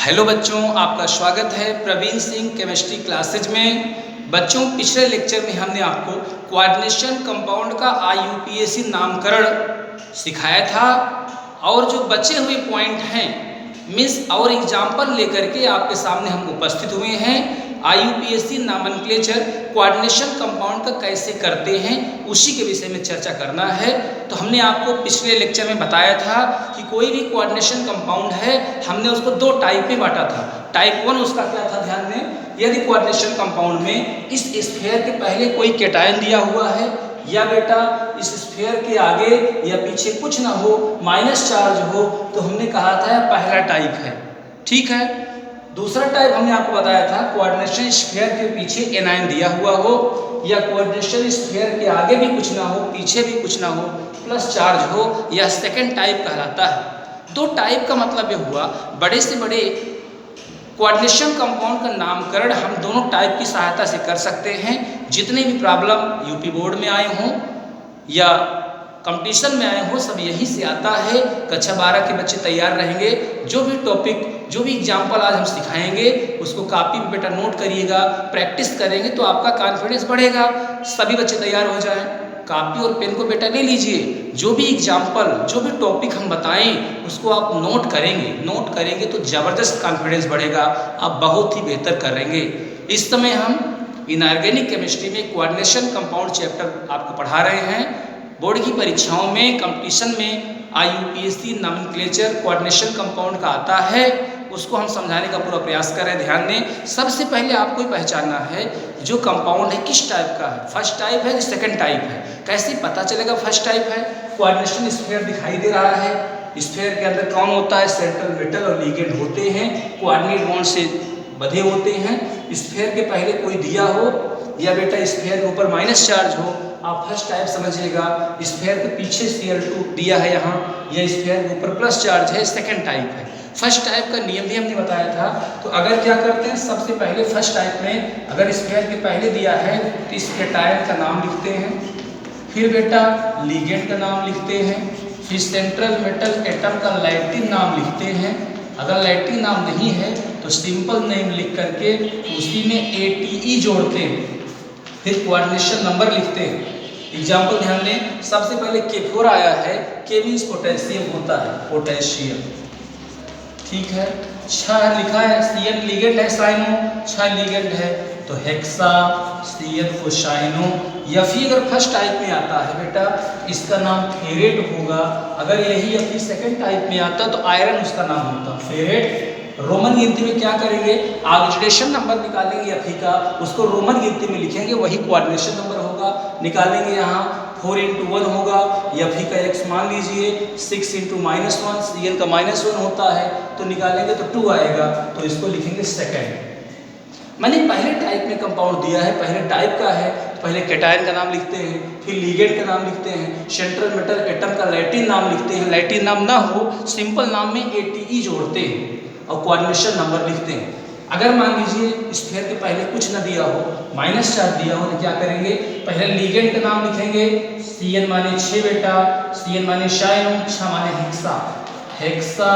Hello बच्चों, आपका स्वागत है प्रवीण सिंह केमिस्ट्री क्लासेज में। बच्चों, पिछले लेक्चर में हमने आपको कोऑर्डिनेशन कंपाउंड का IUPAC नामकरण सिखाया था और जो बचे हुए पॉइंट हैं मीन्स और एग्जाम्पल लेकर के आपके सामने हम उपस्थित हुए हैं। IUPAC नॉमेनक्लेचर कोऑर्डिनेशन कंपाउंड का कैसे करते हैं उसी के विषय में चर्चा करना है। तो हमने आपको पिछले लेक्चर में बताया था कि कोई भी कोऑर्डिनेशन कंपाउंड है हमने उसको दो टाइप में बांटा था। टाइप 1 उसका क्या था, ध्यान दें। यदि कोऑर्डिनेशन कंपाउंड में इस स्फीयर के पहले कोई कैटायन दिया हुआ है या बेटा इस स्फीयर के आगे या पीछे कुछ ना हो, माइनस चार्ज हो, तो हमने कहा था पहला टाइप है। ठीक है। दूसरा टाइप हमने आपको बताया था कोऑर्डिनेशन स्फीयर के पीछे एनायन दिया हुआ हो या कोऑर्डिनेशन स्फीयर के आगे भी कुछ ना हो, पीछे भी कुछ ना हो, प्लस चार्ज हो, यह सेकंड टाइप कहलाता है। दो टाइप का मतलब यह हुआ बड़े से बड़े कोऑर्डिनेशन कंपाउंड का नामकरण हम दोनों टाइप की सहायता से कर सकते हैं। जितने भी प्रॉब्लम यूपी बोर्ड में आए हों या कंपटीशन में आए हों, सब यहीं से आता है। कक्षा 12 के बच्चे तैयार रहेंगे। जो भी टॉपिक, जो भी एग्जाम्पल आज हम सिखाएंगे उसको कॉपी पे बेटा नोट करिएगा, प्रैक्टिस करेंगे तो आपका कॉन्फिडेंस बढ़ेगा। सभी बच्चे तैयार हो जाएं। कॉपी और पेन को बेटा ले लीजिए। जो भी एग्जाम्पल, जो भी टॉपिक हम बताएं उसको आप नोट करेंगे तो ज़बरदस्त कॉन्फिडेंस बढ़ेगा, आप बहुत ही बेहतर करेंगे। इस समय हम इनऑर्गेनिक केमिस्ट्री में कोऑर्डिनेशन कंपाउंड चैप्टर आपको पढ़ा रहे हैं। बोर्ड की परीक्षाओं में, कंपटीशन में IUPAC नॉमेनक्लेचर कोऑर्डिनेशन कंपाउंड का आता है, उसको हम समझाने का पूरा प्रयास कर रहे हैं। ध्यान दें, सबसे पहले आपको पहचानना है जो कंपाउंड है किस टाइप का है। फर्स्ट टाइप है, सेकंड टाइप है। कैसे पता चलेगा फर्स्ट टाइप है? कोऑर्डिनेशन स्फीयर दिखाई दे रहा है। स्फीयर के अंदर कौन होता है? सेंट्रल मेटल और लिगेंड होते हैं, कोऑर्डिनेट बॉन्ड से बंधे होते हैं। स्फीयर के पहले कोई दिया हो या बेटा स्फीयर के ऊपर माइनस चार्ज हो, आप फर्स्ट टाइप समझिएगा। स्फीयर के पीछे Cl2 दिया है यहाँ, या स्फीयर के ऊपर प्लस चार्ज है, सेकंड टाइप है। फर्स्ट टाइप का नियम भी हमने बताया था। तो अगर क्या करते हैं, सबसे पहले फर्स्ट टाइप में अगर स्फीयर के पहले दिया है तो इस कैटायन का नाम लिखते हैं, फिर बेटा लिगेंड का नाम लिखते हैं, फिर सेंट्रल मेटल एटम का लैटिन नाम लिखते हैं। अगर लैटिन नाम नहीं है तो सिंपल नेम लिख करके उसी में ATE जोड़ते हैं, फिर कोऑर्डिनेशन नंबर लिखते हैं। एग्जाम्पल ध्यान दें, सबसे पहले K4 आया है। K मीन्स पोटेशियम होता है, पोटेशियम। ठीक है। 6 लिखा है, Cn लिगेंड है, साइनो 6 लिगेंड है तो हेक्सा Cn को साइनो। या फिर अगर फर्स्ट टाइप में आता है बेटा इसका नाम फेरेट होगा। अगर यही या फिर सेकंड टाइप में आता तो आयरन उसका नाम होता फेरेट। रोमन गिनती में क्या करेंगे, ऑक्सीडेशन नंबर निकालेंगे या का उसको रोमन गिनती में लिखेंगे, वही कोऑर्डिनेशन नंबर होगा। निकालेंगे यहाँ 4 × 1 होगा, या का x मान लीजिए 6 × -1, Cn का -1 होता है तो निकालेंगे तो 2 आएगा, तो इसको लिखेंगे सेकंड। मैंने पहले टाइप में कंपाउंड दिया है, पहले टाइप का है, पहले कैटायन का नाम लिखते हैं, फिर लिगेंड का नाम लिखते हैं, सेंट्रल मेटल एटम का लैटिन नाम लिखते हैं। लैटिन नाम ना हो, सिंपल नाम में ATE जोड़ते हैं और कोऑर्डिनेशन नंबर लिखते हैं। अगर मान लीजिए स्फीयर के पहले कुछ ना दिया हो, माइनस चार्ज दिया हो, तो क्या करेंगे, पहले लिगेंड का नाम लिखेंगे। Cn माने 6 बेटा, Cn माने साइनो, 6 माने हेक्सा, हेक्सा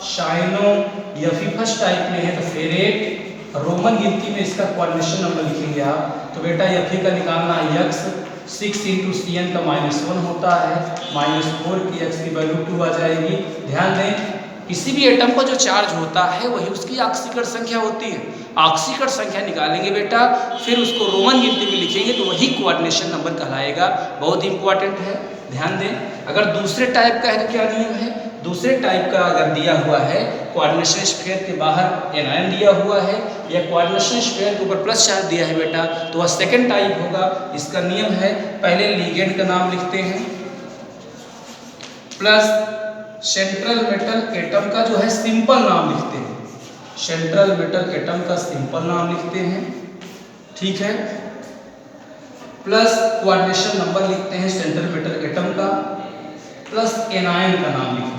साइनो। या फिर फर्स्ट टाइप में है तो फेरेट। रोमन गिनती में इसका कोऑर्डिनेशन नंबर लिखेंगे आप, तो बेटा Fe का निकालना x 6 × Cn का -1 होता है, -4 की x की वैल्यू 2 आ जाएगी। ध्यान दें, किसी भी एटम का जो चार्ज होता है वही उसकी ऑक्सीकरण संख्या होती है। ऑक्सीकरण संख्या निकालेंगे बेटा, फिर उसको रोमन गिनती में लिखेंगे तो वही कोऑर्डिनेशन नंबर कहलाएगा। बहुत इंपॉर्टेंट है, ध्यान दें। अगर दूसरे टाइप का है तो क्या नियम है, दूसरे टाइप का अगर दिया हुआ है, कोऑर्डिनेशन स्फीयर के बाहर एनायन दिया हुआ है या कोऑर्डिनेशन स्फीयर के ऊपर प्लस चार्ज दिया है बेटा, तो वह सेकंड टाइप होगा। इसका नियम है, पहले लिगेंड का नाम लिखते हैं, प्लस सेंट्रल मेटल एटम का जो है सिंपल नाम लिखते हैं, सेंट्रल मेटल एटम का सिंपल नाम लिखते हैं। ठीक है। प्लस कोऑर्डिनेशन नंबर लिखते हैं सेंट्रल मेटल एटम का, प्लस एनायन का नाम लिखते हैं।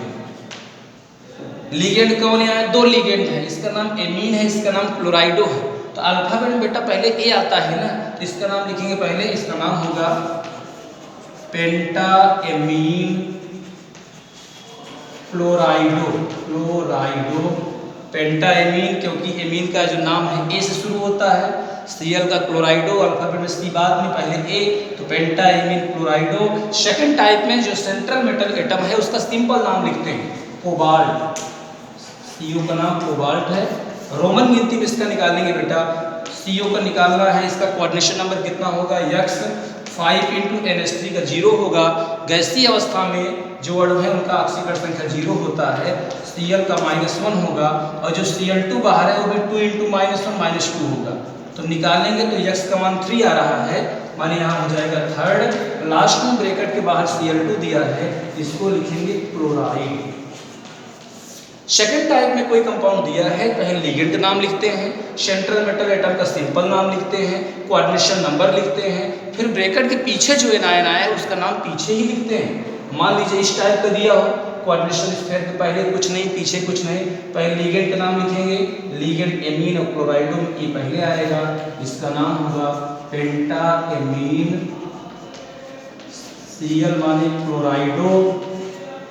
लिगेंड कौन है, 2 लिगेंड है, इसका नाम एमीन है, इसका नाम क्लोराइडो है। तो अल्फाबेट में बेटा पहले A आता है ना, तो इसका नाम लिखेंगे पहले, इसका नाम होगा पेंटा एमीन क्लोराइडो, क्लोराइडो पेंटा एमीन, क्योंकि एमीन का जो नाम है ए से शुरू होता है। Cl का क्लोराइडो, अल्फाबेट में सी बाद में पहले ए, तो पेंटा एमीन क्लोराइडो। सेकंड टाइप में जो सेंट्रल मेटल एटम है उसका सिंपल नाम लिखते हैं कोबाल्ट। Cu का नाम कोबाल्ट है। रोमन गिनती में इसका निकालेंगे बेटा, Cu का निकालना है, इसका कोऑर्डिनेशन नंबर कितना होगा x 5 × NH3 का 0 होगा। गैसीय अवस्था में जो अणु है उनका ऑक्सीकरण संख्या 0 होता है। Cl का -1 होगा और जो Cl2 बाहर है वो भी 2 × -1 -2 होगा। तो निकालेंगे तो x का मान 3 आ रहा है, माने यहाँ हो जाएगा थर्ड। लास्ट में ब्रैकेट के बाहर Cl2 दिया है, इसको लिखेंगे क्लोराइड। सेकेंड टाइप में कोई कंपाउंड दिया है, पहले लिगेंड का नाम लिखते हैं, सेंट्रल मेटल एटम का सिंपल नाम लिखते हैं, कोऑर्डिनेशन नंबर लिखते हैं, फिर ब्रैकेट के पीछे जो एनायन आया है उसका नाम पीछे ही लिखते हैं। मान लीजिए इस टाइप का दिया हो, कोऑर्डिनेशन स्फीयर के पहले कुछ नहीं पीछे कुछ नहीं, पहले लिगेंड का नाम लिखेंगे, लिगेंड एमीन और क्लोराइडो में ये पहले आएगा, इसका नाम होगा पेंटा एमीन। Cl माने क्लोराइडो।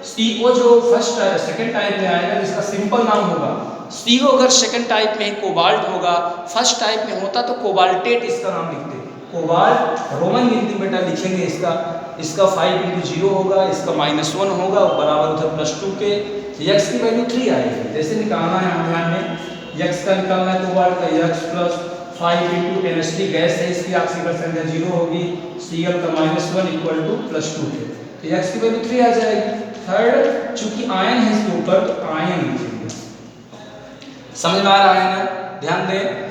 CO जो सेकंड टाइप में आएगा इसका सिंपल नाम होगा। CO अगर सेकंड टाइप में कोबाल्ट होगा, फर्स्ट टाइप में होता तो कोबाल्टेट इसका नाम लिखते हैं। कोबाल्ट रोमन गिनती बेटा लिखेंगे, इसका 5 × 0 होगा, इसका -1 होगा बराबर उधर +2 के, x की वैल्यू 3 आएगी। जैसे निकालना है हम ध्यान में, x का निकालना है कोबाल्ट का, x + 5 × NH3 गैस है, इसकी ऑक्सीकरण संख्या 0 होगी, Cl का -1 = +2 के, तो x की वैल्यू 3 आ जाएगी। थर्ड, चूंकि आयन है इसके ऊपर तो आयन लिखेंगे। समझ में आ रहा है ना? ध्यान दें,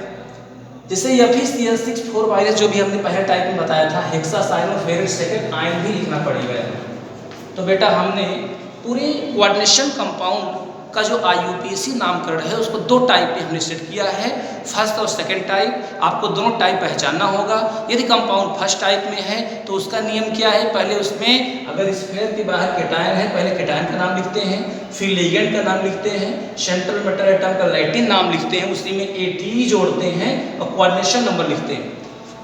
जैसे Fe-Cl6 वायरस जो भी हमने पहले टाइप में बताया था, हेक्सासाइनोफेरेट सेकंड आयन भी लिखना पड़ेगा। तो बेटा हमने पूरे कोऑर्डिनेशन कंपाउंड का जो IUPAC नामकरण है उसको 2 टाइप में हमने सेट किया है, फर्स्ट और सेकंड टाइप। आपको दोनों टाइप पहचानना होगा। यदि कंपाउंड फर्स्ट टाइप में है तो उसका नियम क्या है, पहले उसमें अगर स्फीयर के बाहर कैटायन है, पहले कैटायन का नाम लिखते हैं, फिर लिगेंड का नाम लिखते हैं, सेंट्रल मेटल एटम का लैटिन नाम लिखते हैं, उसी में ATE जोड़ते हैं और कोऑर्डिनेशन नंबर लिखते हैं।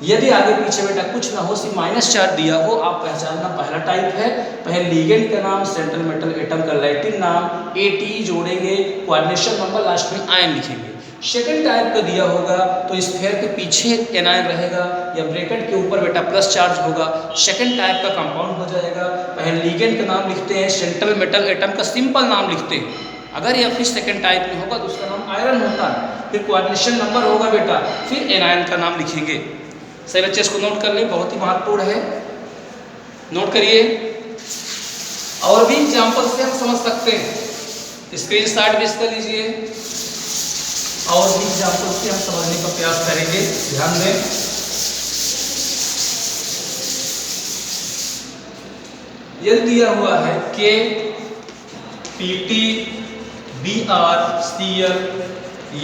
यदि आगे पीछे बेटा कुछ ना हो, सिर्फ -4 दिया हो, आप पहचानना पहला टाइप है। पहले लिगेंड का नाम, सेंट्रल मेटल एटम का लैटिन नाम, ATE जोड़ेंगे, कोऑर्डिनेशन नंबर, लास्ट में आयन लिखेंगे। सेकंड टाइप का दिया होगा तो स्फीयर के पीछे एनायन रहेगा या ब्रैकेट के ऊपर बेटा प्लस चार्ज होगा, सेकंड टाइप का कंपाउंड हो जाएगा। पहले लिगेंड का नाम लिखते हैं, सेंट्रल मेटल एटम का सिंपल नाम लिखते हैं। अगर यह फिर सेकंड टाइप में होगा तो उसका नाम आयरन होता है। फिर कोऑर्डिनेशन नंबर होगा बेटा, फिर एनायन का नाम लिखेंगे। सही बच्चे इसको नोट कर लें, बहुत ही महत्वपूर्ण है, नोट करिए। और भी एग्जाम्पल से हम समझ सकते हैं, स्क्रीनशॉट भी इसका लीजिए, और भी एग्जाम्पल से हम समझने का प्रयास करेंगे। ध्यान दें, यह दिया हुआ है K PT Br Cl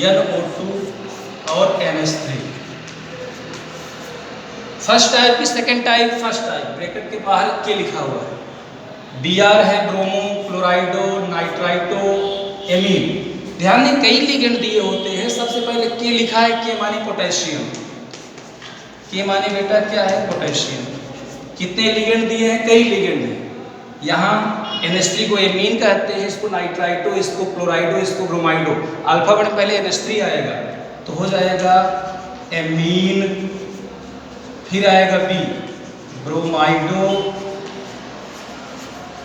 NO2 और NH3, फर्स्ट टाइप की second type, first type bracket के बाहर के लिखा हुआ है, Br है ब्रोमो, क्लोराइडो, नाइट्राइटो, एमीन। ध्यान दें, कई लिगेंड दिए होते हैं। सबसे पहले के लिखा है, के माने पोटेशियम, के माने बेटा क्या है, पोटेशियम। कितने लिगेंड दिए हैं, कई लिगेंड हैं। यहाँ NH3 को एमीन कहते हैं, इसको नाइट्राइटो, इसको क्लोराइडो, इसको ब्रोमाइडो। अल्फाबेट में पहले NH3 आएगा तो हो जाएगा एमीन, फिर आएगा B ब्रोमाइडो,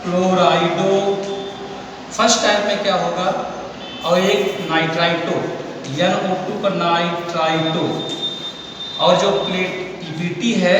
क्लोराइडो। फर्स्ट टाइप में क्या होगा, और एक नाइट्राइटो, NO2 का नाइट्राइटो, और जो PET है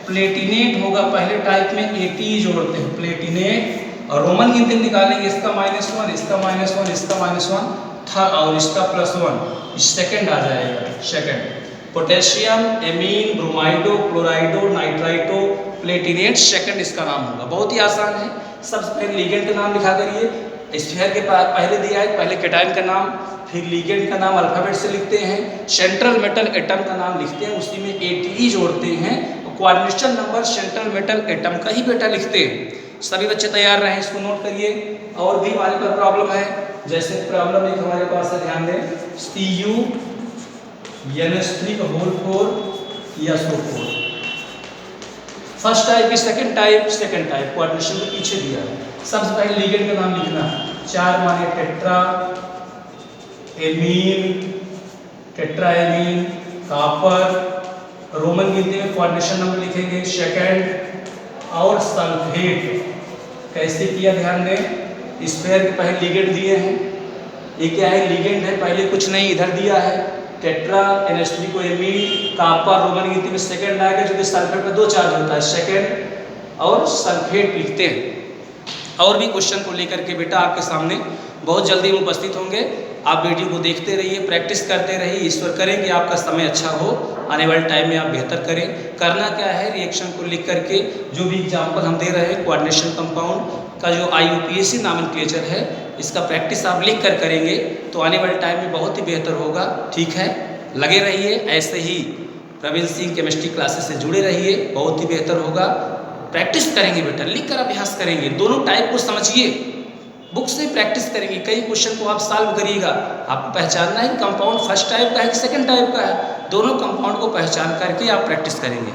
प्लेटिनेट होगा। पहले टाइप में ATE जोड़ते हैं, प्लेटिनेट, और रोमन गिनती निकालेंगे, इसका -1, इसका -1, इसका -1 था और इसका +1, सेकंड आ जाएगा। Second potassium, amine, ब्रोमाइडो, क्लोराइडो, nitrito, Palatinate, second इसका नाम होगा। बहुत ही आसान है। सबसे पहले लिगेंड का नाम लिखा करिए, स्फीयर के पहले दिया है, पहले कैटायन का नाम, फिर लिगेंड का नाम अल्फाबेट से लिखते हैं, सेंट्रल मेटल एटम का नाम लिखते हैं, उसी में ATE जोड़ते हैं, coordination number central metal atom का ही बेटा लिखते हैं। सभी बच्चे तैयार रहें, इसको नोट करिए। और भी हमारे पास प्रॉब्लम है, जैसे प्रॉब्लम एक हमारे पास है, ध्यान दें, Cu NH3 या SO4। फर्स्ट टाइप की सेकंड टाइप कोऑर्डिनेशन के पीछे दिया है। सबसे पहले लिगेंड का नाम लिखना, 4 माने tetra, amine, tetraammine, copper, Roman गिनती में कोऑर्डिनेशन नंबर लिखेंगे सेकंड, और सल्फेट कैसे किया ध्यान दें। इस पेयर के पहले लिगेंड दिए हैं, ये क्या है लिगेंड है, पहले कुछ नहीं इधर दिया है टेट्रा NH3 को एमीन, कॉपर रोमन गिनती में सेकंड आएगा जो कि सल्फेट में 2 चार्ज होता है सेकंड और सल्फेट लिखते हैं। और भी क्वेश्चन को लेकर के बेटा आपके सामने बहुत जल्दी हम उपस्थित होंगे। आप वीडियो को देखते रहिए, प्रैक्टिस करते रहिए। ईश्वर करें कि आपका समय अच्छा हो, आने वाले टाइम में आप बेहतर करें। करना क्या है, रिएक्शन को लिख करके जो भी एग्जाम्पल हम दे रहे हैं कोऑर्डिनेशन कंपाउंड का जो IUPAC नॉमेनक्लेचर है, इसका प्रैक्टिस आप लिख कर करेंगे तो आने वाले टाइम में बहुत ही बेहतर होगा। ठीक है, लगे रहिए ऐसे ही प्रवीण सिंह केमिस्ट्री क्लासेस से जुड़े रहिए, बहुत ही बेहतर होगा। प्रैक्टिस करेंगे बेटा, लिख कर अभ्यास करेंगे, दोनों टाइप को समझिए, बुक से प्रैक्टिस करेंगे। कई क्वेश्चन को आप सॉल्व करिएगा, आपको पहचानना है कंपाउंड फर्स्ट टाइप का है कि सेकंड टाइप का है, दोनों कंपाउंड को पहचान करके आप प्रैक्टिस करेंगे।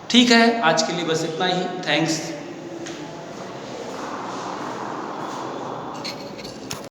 ठीक है, आज के लिए बस इतना ही। थैंक्स।